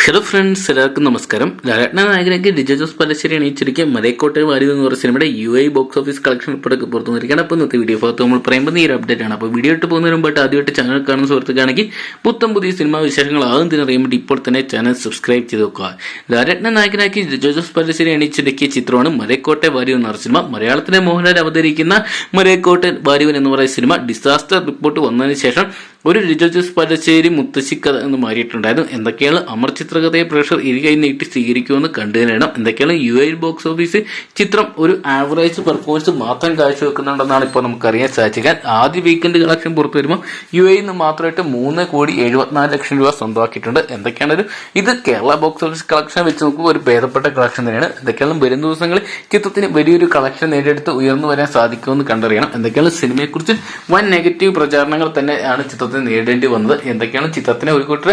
Hello friends, എല്ലാവർക്കും നമസ്കാരം. ലാലേട്ടൻ നായകനാക്കി ലിജോ ജോസ് പല്ലശ്ശേരി അണിയിച്ചിരിക്കുക മലയക്കോട്ടെ വാരി എന്ന് പറയുന്ന സിനിമയുടെ UAE ബോക്സ് ഓഫീസ് കളക്ഷൻ റിപ്പോർട്ടൊക്കെ പുറത്തു വന്നിരിക്കുകയാണ്. അപ്പോൾ ഇന്നത്തെ വീഡിയോ ഭാഗത്ത് നമ്മൾ പറയുമ്പോൾ ഈ ഒരു അപ്ഡേറ്റ് ആണ്. അപ്പോൾ വീഡിയോ ഇട്ട് പോകുന്നതിന് മുമ്പായിട്ട് ആദ്യമായിട്ട് ചാനൽ കാണുന്ന സുഹൃത്തുക്കാണെങ്കിൽ പുത്തം പുതിയ സിനിമാ വിശേഷങ്ങൾ ആകുന്നതിന് അറിയാൻ വേണ്ടി ഇപ്പോൾ തന്നെ ചാനൽ സബ്സ്ക്രൈബ് ചെയ്ത് നോക്കുക. ലാലേട്ടൻ നായകനാക്കി ലിജോ ജോസ് പല്ലശ്ശേരി അണിയിച്ചിരിക്കിയ ചിത്രമാണ് മലയക്കോട്ടെ വാരി എന്ന് പറഞ്ഞ സിനിമ. മലയാളത്തിലെ മോഹൻലാൽ അവതരിക്കുന്ന മലയക്കോട്ടെ വാരിവൻ എന്ന് പറയുന്ന സിനിമ ഡിസാസ്റ്റർ റിപ്പോർട്ട് വന്നതിന് ശേഷം ഒരു ലിജോ ജോസ് പല്ലശ്ശേരി മുത്തശ്ശിക്കഥ എന്ന് മാറിയിട്ടുണ്ടായിരുന്നു. എന്തൊക്കെയാണ് അമർ ചിത്രകഥയെ പ്രേക്ഷകർ ഇരുകൈ നീട്ടി സ്വീകരിക്കുമെന്ന് കണ്ടുതരണം. എന്തൊക്കെയാണ് UAE ബോക്സ് ഓഫീസ് ചിത്രം ഒരു ആവറേജ് പെർഫോമൻസ് മാത്രം കാഴ്ചവെക്കുന്നുണ്ടെന്നാണ് ഇപ്പോൾ നമുക്കറിയാൻ സാധിക്കുക. ആദ്യ വീക്കെൻഡ് കളക്ഷൻ പുറത്തു വരുമ്പോൾ UAE മാത്രമായിട്ട് 3,74,00,000 രൂപ സ്വന്തമാക്കിയിട്ടുണ്ട്. എന്തൊക്കെയാണ് ഇത് കേരള ബോക്സ് ഓഫീസ് കളക്ഷൻ വെച്ച് നോക്കുമ്പോൾ ഒരു ഭേദപ്പെട്ട കളക്ഷൻ തന്നെയാണ്. എന്തൊക്കെയാണ് വരും ദിവസങ്ങളിൽ ചിത്രത്തിന് വലിയൊരു കളക്ഷൻ നേടിയെടുത്ത് ഉയർന്നു വരാൻ സാധിക്കുമെന്ന് കണ്ടറിയണം. എന്തൊക്കെയാണ് സിനിമയെക്കുറിച്ച് വൻ നെഗറ്റീവ് പ്രചാരണങ്ങൾ തന്നെയാണ് ചിത്രത്തിന് നേരിടേണ്ടി വന്നത്. എന്തൊക്കെയാണ് ചിത്രത്തിനെ ഒരു കൂട്ടർ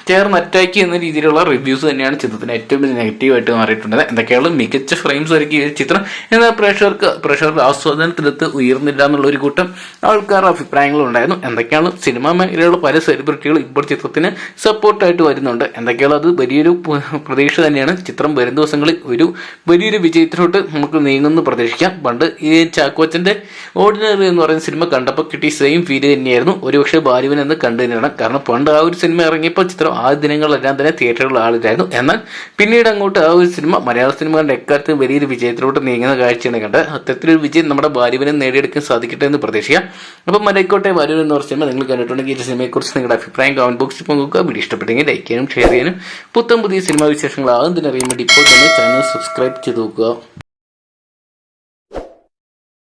ചേർന്ന് അറ്റാക്ക് എന്ന രീതിയിലുള്ള റിവ്യൂസ് തന്നെയാണ് ചിത്രത്തിന് ഏറ്റവും വലിയ നെഗറ്റീവായിട്ട് മാറിയിട്ടുള്ളത്. എന്തൊക്കെയാണ് മികച്ച ഫ്രെയിംസ് ഒരുക്കിയ ചിത്രം എന്നാൽ പ്രേക്ഷകർക്ക് ആസ്വാദനത്തിലെത്ത് ഉയർന്നില്ല എന്നുള്ള ഒരു കൂട്ടം ആൾക്കാരുടെ അഭിപ്രായങ്ങളുണ്ടായിരുന്നു. എന്തൊക്കെയാണ് സിനിമാ മേഖലയിലുള്ള പല സെലിബ്രിറ്റികളും ഇപ്പോൾ ചിത്രത്തിന് സപ്പോർട്ടായിട്ട് വരുന്നുണ്ട്. എന്തൊക്കെയാണ് അത് വലിയൊരു പ്രതീക്ഷ തന്നെയാണ്. ചിത്രം വരും ദിവസങ്ങളിൽ ഒരു വലിയൊരു വിജയത്തിലോട്ട് നമുക്ക് നീങ്ങുന്നു പ്രതീക്ഷിക്കാം. പണ്ട് ഈ ചാക്കോച്ചന്റെ ഓർഡിനറി എന്ന് പറയുന്ന സിനിമ കണ്ടപ്പോൾ കിട്ടിയ സെയിം ഫീല് തന്നെയായിരുന്നു ഒരുപക്ഷെ ബാലുവൻ എന്ന് കണ്ടു തന്നെയാണ്. കാരണം പണ്ട് ആ ഒരു സിനിമ ഇറങ്ങിയപ്പോൾ ചിത്രം ആ ദിനങ്ങളെല്ലാം തന്നെ തിയേറ്ററുകളിൽ ആളില്ലായിരുന്നു. എന്നാൽ പിന്നീട് അങ്ങോട്ട് ആ ഒരു സിനിമ മലയാള സിനിമകളുടെ എക്കാലത്ത് വലിയൊരു വിജയത്തിലോട്ട് നീങ്ങുന്ന കാഴ്ചയാണ് കണ്ടത്. അത്തരത്തിലൊരു വിജയം നമ്മുടെ ബാലുവിനെ നേടിയെടുക്കാൻ സാധിക്കട്ടെ എന്ന് പ്രതീക്ഷിക്കാം. അപ്പം മലയക്കോട്ടെ വാലുവൻ എന്ന് പറഞ്ഞ സിനിമ നിങ്ങൾ കണ്ടിട്ടുണ്ടെങ്കിൽ ഈ സിനിമയെക്കുറിച്ച് നിങ്ങളുടെ അഭിപ്രായം കമന്റ് ബോക്സിൽ പങ്കുവെക്കുക. വീഡിയോ ഇഷ്ടപ്പെട്ടെങ്കിൽ ലൈക്ക് ചെയ്യാനും ഷെയർ ചെയ്യാനും പുത്തം പുതിയ സിനിമാ വിശേഷങ്ങൾ ആകുന്നതിനറിയാൻ വേണ്ടി ഇപ്പോൾ തന്നെ ചാനൽ സബ്സ്ക്രൈബ് ചെയ്ത് നോക്കുക.